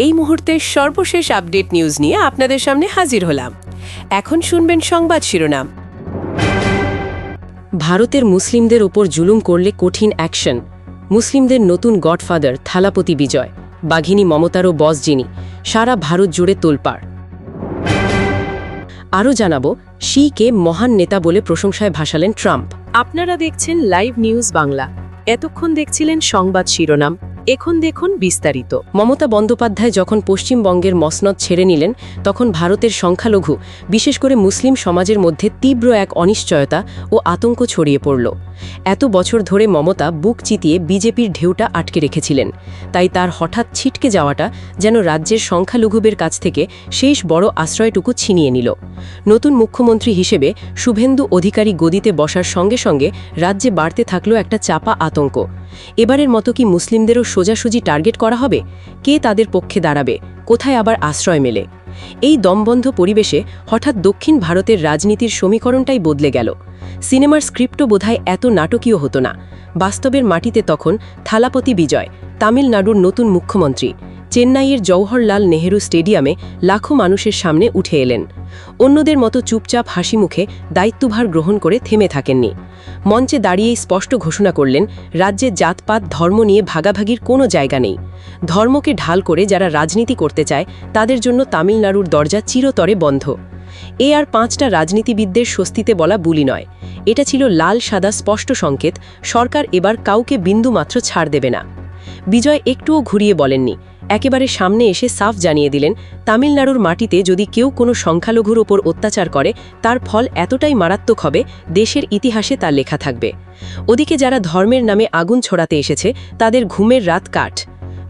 এই মুহূর্তের সর্বশেষ আপডেট নিউজ নিয়ে আপনাদের সামনে হাজির হলাম। এখন শুনবেন সংবাদ শিরোনাম। ভারতের মুসলিমদের ওপর জুলুম করলে কঠিন অ্যাকশন। মুসলিমদের নতুন গডফাদার থালাপতি বিজয়, বাঘিনী মমতারও বস যিনি, সারা ভারত জুড়ে তোলপাড়। আরও জানাবো, শিকে মহান নেতা বলে প্রশংসায় ভাসালেন ট্রাম্প। আপনারা দেখছেন লাইভ নিউজ বাংলা। এতক্ষণ দেখছিলেন সংবাদ শিরোনাম, এখন দেখুন বিস্তারিত। মমতা বন্দ্যোপাধ্যায় যখন পশ্চিমবঙ্গের মসনদ ছেড়ে নিলেন, তখন ভারতের সংখ্যালঘু, বিশেষ করে মুসলিম সমাজের মধ্যে তীব্র এক অনিশ্চয়তা ও আতঙ্ক ছড়িয়ে পড়ল। এত বছর ধরে মমতা বুক চিতিয়ে বিজেপির ঢেউটা আটকে রেখেছিলেন, তাই তার হঠাৎ ছিটকে যাওয়াটা যেন রাজ্যের সংখ্যালঘুদের কাছ থেকে শেষ বড় আশ্রয়টুকু ছিনিয়ে নিল। নতুন মুখ্যমন্ত্রী হিসেবে শুভেন্দু অধিকারী গদিতে বসার সঙ্গে সঙ্গে রাজ্যে বাড়তে থাকল একটা চাপা আতঙ্ক। এবারের মতো কি মুসলিমদেরও সোজাসুজি টার্গেট করা হবে? কে তাদের পক্ষে দাঁড়াবে? কোথায় আবার আশ্রয় মেলে? এই দমবন্ধ পরিবেশে হঠাৎ দক্ষিণ ভারতের রাজনীতির সমীকরণটাই বদলে গেল। সিনেমার স্ক্রিপ্টও বোধহয় এত নাটকীয় হতো না। বাস্তবের মাটিতে তখন থালাপতি বিজয়, তামিলনাড়ুর নতুন মুখ্যমন্ত্রী, চেন্নাইয়ের জওহরলাল নেহেরু স্টেডিয়ামে লাখো মানুষের সামনে উঠে এলেন। অন্যদের মতো চুপচাপ হাসি মুখে দায়িত্বভার গ্রহণ করে থেমে থাকেননি। মঞ্চে দাঁড়িয়েই স্পষ্ট ঘোষণা করলেন, রাজ্যে জাতপাত ধর্ম নিয়ে ভাগাভাগির কোনো জায়গা নেই। ধর্মকে ঢাল করে যারা রাজনীতি করতে চায়, তাদের জন্য তামিলনাড়ুর দরজা চিরতরে বন্ধ। এ আর 5টা রাজনীতিবিদদের স্বস্তিতে বলা বুলি নয়। এটা ছিল লাল সাদা স্পষ্ট সংকেত, সরকার এবার কাউকে বিন্দুমাত্র ছাড় দেবে না। বিজয় একটুও ঘুরিয়ে বলেননি, একেবারে সামনে এসে সাফ জানিয়ে দিলেন, তামিলনাড়ুর মাটিতে যদি কেউ কোনো সংখ্যালঘুর ওপর অত্যাচার করে, তার ফল এতটাই মারাত্মক হবে, দেশের ইতিহাসে তা লেখা থাকবে। ওদিকে যারা ধর্মের নামে আগুন ছড়াতে এসেছে, তাদের ঘুমের রাত কাট।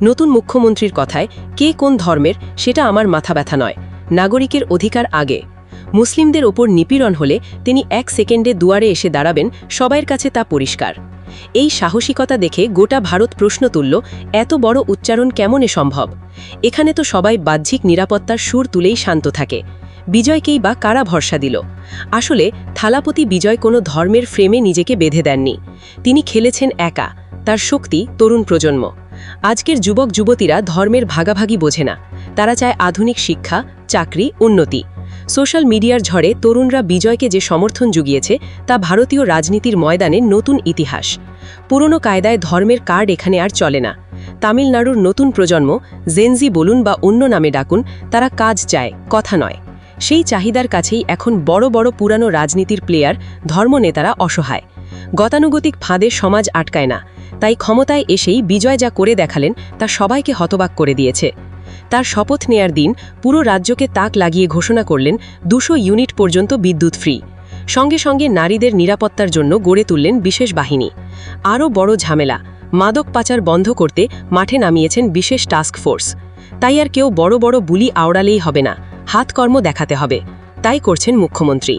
নতুন মুখ্যমন্ত্রীর কথায়, কে কোন ধর্মের সেটা আমার মাথা ব্যথা নয়, নাগরিকের অধিকার আগে। মুসলিমদের ওপর নিপীড়ন হলে তিনি 1 সেকেন্ডে দুয়ারে এসে দাঁড়াবেন, সবার কাছে তা পরিষ্কার। এই সাহসিকতা দেখে গোটা ভারত প্রশ্ন তুলল, এত বড় উচ্চারণ কেমনে সম্ভব? এখানে তো সবাই বাহ্যিক নিরাপত্তার সুর তুলেই শান্ত থাকে, বিজয়কেই বা কারা ভরসা দিল? আসলে থালাপতি বিজয় কোনো ধর্মের ফ্রেমে নিজেকে বেঁধে দেননি। তিনি খেলেছেন একা, তার শক্তি তরুণ প্রজন্ম। আজকের যুবক যুবতীরা ধর্মের ভাগাভাগি বোঝে না, তারা চায় আধুনিক শিক্ষা, চাকরি, উন্নতি। সোশ্যাল মিডিয়ার ঝড়ে তরুণরা বিজয়কে যে সমর্থন জুগিয়েছে, তা ভারতীয় রাজনীতির ময়দানে নতুন ইতিহাস। পুরনো কায়দায় ধর্মের কার্ড এখানে আর চলে না। তামিলনাড়ুর নতুন প্রজন্ম, জেনজি বলুন বা অন্য নামে ডাকুন, তারা কাজ চায়, কথা নয়। সেই চাহিদার কাছেই এখন বড় বড় পুরানো রাজনীতির প্লেয়ার, ধর্মনেতারা অসহায়। গতানুগতিক ফাঁদে সমাজ আটকায় না, তাই ক্ষমতায় এসেই বিজয় যা করে দেখালেন, তা সবাইকে হতবাক করে দিয়েছে। তার শপথ নেয়ার দিন পুরো রাজ্যকে তাক লাগিয়ে ঘোষণা করলেন 200 ইউনিট পর্যন্ত বিদ্যুৎ ফ্রি। সঙ্গে সঙ্গে নারীদের নিরাপত্তার জন্য গড়ে তুললেন বিশেষ বাহিনী। আরও বড় ঝামেলা, মাদক পাচার বন্ধ করতে মাঠে নামিয়েছেন বিশেষ টাস্ক ফোর্স। তাই আর কেউ বড় বড় বুলি আওড়ালেই হবে না, হাতকর্ম দেখাতে হবে। তাই করছেন মুখ্যমন্ত্রী।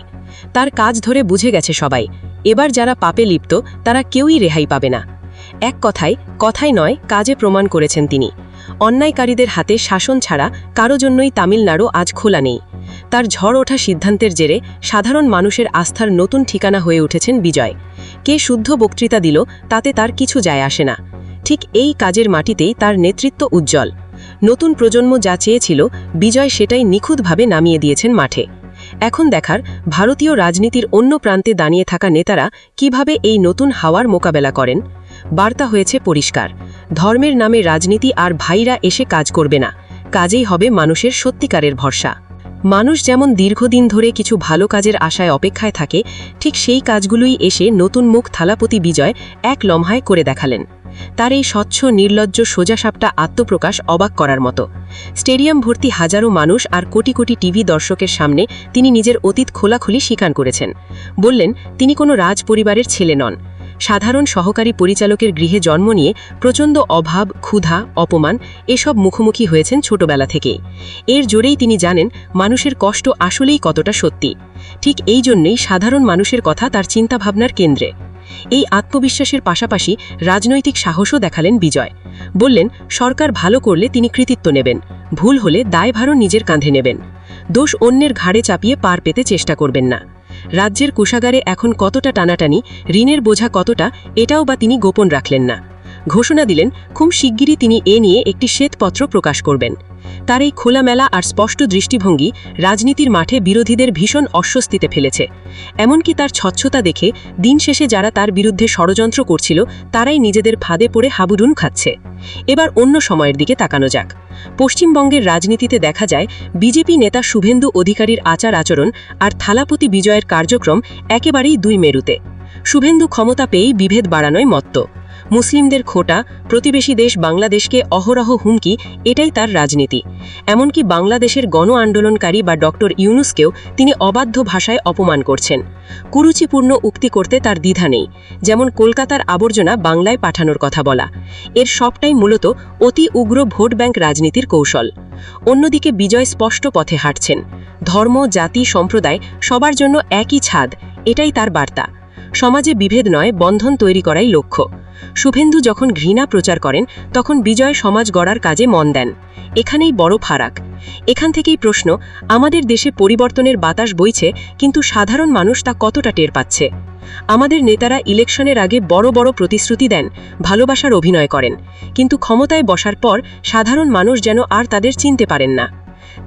তার কাজ ধরে বুঝে গেছে সবাই, এবার যারা পাপে লিপ্ত তারা কেউই রেহাই পাবে না। এক কথায় নয়, কাজে প্রমাণ করেছেন তিনি। অন্যায়কারীদের হাতে শাসন ছাড়া কারো জন্যই তামিলনাড়ু আজ খোলা নেই। তার ঝড় ওঠা সিদ্ধান্তের জেরে সাধারণ মানুষের আস্থার নতুন ঠিকানা হয়ে উঠেছেন বিজয়। কে শুদ্ধ বক্তৃতা দিল তাতে তার কিছু যায় আসে না। ঠিক এই কাজের মাটিতেই তার নেতৃত্ব উজ্জ্বল। নতুন প্রজন্ম যা চেয়েছিল, বিজয় সেটাই নিখুঁতভাবে নামিয়ে দিয়েছেন মাঠে। এখন দেখার, ভারতীয় রাজনীতির অন্য প্রান্তে দাঁড়িয়ে থাকা নেতারা কিভাবে এই নতুন হাওয়ার মোকাবেলা করেন। বার্তা হয়েছে পরিষ্কার, ধর্মের নামে রাজনীতি আর ভাইরা এসে কাজ করবে না, কাজেই হবে মানুষের সত্যিকারের ভরসা। মানুষ যেমন দীর্ঘদিন ধরে কিছু ভালো কাজের আশায় অপেক্ষায় থাকে, ঠিক সেই কাজগুলোই এসে নতুন মুখ থালাপতি বিজয় এক লম্হায় করে দেখালেন। তার এই স্বচ্ছ নির্লজ্জ সোজাসাপটা আত্মপ্রকাশ অবাক করার মতো। স্টেডিয়াম ভর্তি হাজারো মানুষ আর কোটি কোটি টিভি দর্শকের সামনে তিনি নিজের অতীত খোলাখুলি স্বীকার করেছেন। বললেন, তিনি কোনো রাজ পরিবারের ছেলে নন। সাধারণ সহকারী পরিচালকের গৃহে জন্ম নিয়ে প্রচণ্ড অভাব, ক্ষুধা, অপমান এসব মুখোমুখি হয়েছেন ছোটবেলা থেকেই। এর জোরেই তিনি জানেন মানুষের কষ্ট আসলেই কতটা সত্যি। ঠিক এই জন্যই সাধারণ মানুষের কথা তার চিন্তাভাবনার কেন্দ্রে। এই আত্মবিশ্বাসের পাশাপাশি রাজনৈতিক সাহসও দেখালেন বিজয়। বললেন, সরকার ভালো করলে তিনি কৃতিত্ব নেবেন, ভুল হলে দায়ভারও নিজের কাঁধে নেবেন। দোষ অন্যের ঘাড়ে চাপিয়ে পার পেতে চেষ্টা করবেন না। রাজ্যের কোষাগারে এখন কতটা টানাটানি, ঋণের বোঝা কতটা, এটাও বা তিনি গোপন রাখলেন না। ঘোষণা দিলেন খুব শিগগিরই তিনি এ নিয়ে একটি শ্বেতপত্র প্রকাশ করবেন। তার এই খোলামেলা আর স্পষ্ট দৃষ্টিভঙ্গি রাজনীতির মাঠে বিরোধীদের ভীষণ অস্বস্তিতে ফেলেছে। এমনকি তার স্বচ্ছতা দেখে দিন শেষে যারা তার বিরুদ্ধে ষড়যন্ত্র করছিল তারাই নিজেদের ফাঁদে পড়ে হাবুডুন খাচ্ছে। এবার অন্য সময়ের দিকে তাকানো যাক। পশ্চিমবঙ্গের রাজনীতিতে দেখা যায় বিজেপি নেতা শুভেন্দু অধিকারীর আচার আচরণ আর থালাপতি বিজয়ের কার্যক্রম একেবারেই দুই মেরুতে। শুভেন্দু ক্ষমতা পেয়েই বিভেদ বাড়ানোয় মত্ত। মুসলিমদের খোটা, প্রতিবেশী দেশ বাংলাদেশকে অহরহ হুমকি, এটাই তার রাজনীতি। এমনকি বাংলাদেশের গণ আন্দোলনকারী বা ডক্টর ইউনুসকেও তিনি অবাধ্য ভাষায় অপমান করছেন। কুরুচিপূর্ণ উক্তি করতে তার দ্বিধা নেই, যেমন কলকাতার আবর্জনা বাংলায় পাঠানোর কথা বলা। এর সবটাই মূলত অতি উগ্র ভোট ব্যাংক রাজনীতির কৌশল। অন্যদিকে বিজয় স্পষ্ট পথে হাঁটছেন। ধর্ম, জাতি, সম্প্রদায় সবার জন্য একই ছাদ, এটাই তার বার্তা। সমাজে বিভেদ নয়, বন্ধন তৈরি করাই লক্ষ্য। শুভেন্দু যখন ঘৃণা প্রচার করেন তখন বিজয় সমাজ গড়ার কাজে মন দেন। এখানেই বড় ফারাক। এখান থেকেই প্রশ্ন, আমাদের দেশে পরিবর্তনের বাতাস বইছে, কিন্তু সাধারণ মানুষ তা কতটা টের পাচ্ছে? আমাদের নেতারা ইলেকশনের আগে বড় বড় প্রতিশ্রুতি দেন, ভালোবাসার অভিনয় করেন, কিন্তু ক্ষমতায় বসার পর সাধারণ মানুষ যেন আর তাদের চিনতে পারেন না।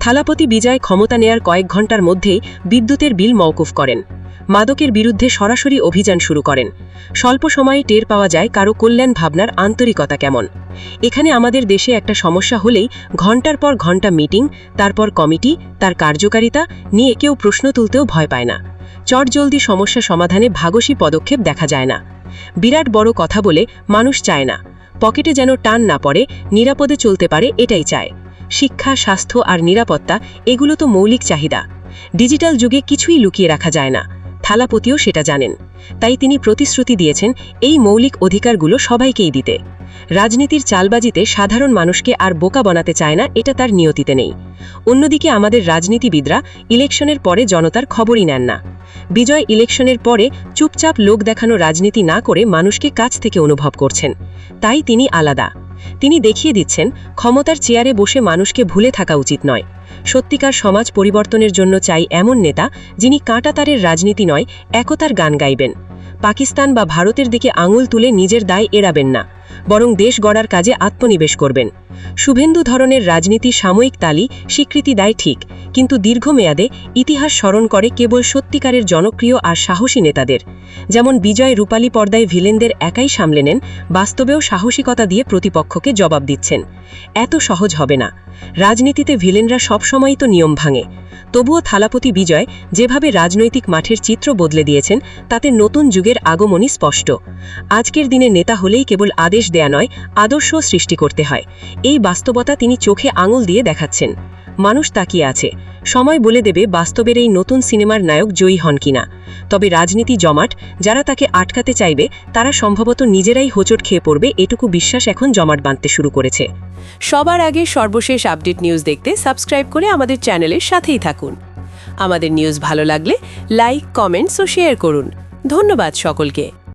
থালাপতি বিজয় ক্ষমতা নেয়ার কয়েক ঘণ্টার মধ্যেই বিদ্যুতের বিল মওকুফ করেন। মাদকের বিরুদ্ধে সরাসরি অভিযান শুরু করেন। স্বল্প সময়ে টের পাওয়া যায় কারো কল্যাণ ভাবনার আন্তরিকতা কেমন। এখানে আমাদের দেশে একটা সমস্যা হলেই ঘণ্টার পর ঘণ্টা মিটিং, তারপর কমিটি, তার কার্যকারিতা নিয়ে কেউ প্রশ্ন তুলতেও ভয় পায় না। চটজলদি সমস্যা সমাধানে ভাগসী পদক্ষেপ দেখা যায় না। বিরাট বড় কথা বলে মানুষ চায় না। পকেটে যেন টান না পড়ে, নিরাপদে চলতে পারে, এটাই চায়। শিক্ষা, স্বাস্থ্য আর নিরাপত্তা, এগুলো তো মৌলিক চাহিদা। ডিজিটাল যুগে কিছুই লুকিয়ে রাখা যায় না। থালাপতিও সেটা জানেন। তাই তিনি প্রতিশ্রুতি দিয়েছেন এই মৌলিক অধিকারগুলো সবাইকেই দিতে। রাজনীতির চালবাজিতে সাধারণ মানুষকে আর বোকা বানাতে চায় না, এটা তার নিয়তিতে নেই। অন্যদিকে আমাদের রাজনীতিবিদরা ইলেকশনের পরে জনতার খবরই নেন না। বিজয় ইলেকশনের পরে চুপচাপ লোক দেখানো রাজনীতি না করে মানুষকে কাছ থেকে অনুভব করছেন। তাই তিনি আলাদা। তিনি দেখিয়ে দিচ্ছেন ক্ষমতার চেয়ারে বসে মানুষকে ভুলে থাকা উচিত নয়। সত্যিকার সমাজ পরিবর্তনের জন্য চাই এমন নেতা যিনি কাঁটাতারের রাজনীতি নয়, একতার গান গাইবেন। পাকিস্তান বা ভারতের দিকে আঙুল তুলে নিজের দায় এড়াবেন না, বরং দেশ গড়ার কাজে আত্মনিবেশ করবেন। শুভেন্দু ধরনের রাজনীতি সাময়িক তালি স্বীকৃতি দেয় ঠিক, কিন্তু দীর্ঘমেয়াদে ইতিহাস স্মরণ করে কেবল সত্যিকারের জনপ্রিয় আর সাহসী নেতাদের। যেমন বিজয় রূপালী পর্দায় ভিলেনদের একাই সামলে নেন, বাস্তবেও সাহসিকতা দিয়ে প্রতিপক্ষকে জবাব দিচ্ছেন। এত সহজ হবে না। রাজনীতিতে ভিলেনরা সবসময়ই তো নিয়ম ভাঙে। তবুও থালাপতি বিজয় যেভাবে রাজনৈতিক মাঠের চিত্র বদলে দিয়েছেন, তাতে নতুন যুগের আগমনী স্পষ্ট। আজকের দিনে নেতা হলেই কেবল আদেশ দেয়া নয়, আদর্শ সৃষ্টি করতে হয়। এই বাস্তবতা তিনি চোখে আঙুল দিয়ে দেখাচ্ছেন। মানুষ তাকিয়ে আছে, সময় বলে দেবে বাস্তবের এই নতুন সিনেমার নায়ক জয়ী হন কিনা। তবে রাজনীতি জমাট, যারা তাকে আটকাতে চাইবে তারা সম্ভবত নিজেরাই হোঁচট খেয়ে পড়বে, এটুকু বিশ্বাস এখন জমাট বাঁধতে শুরু করেছে। সবার আগে সর্বশেষ আপডেট নিউজ দেখতে সাবস্ক্রাইব করে আমাদের চ্যানেলের সাথেই থাকুন। আমাদের নিউজ ভালো লাগলে লাইক, কমেন্টস ও শেয়ার করুন। ধন্যবাদ সকলকে।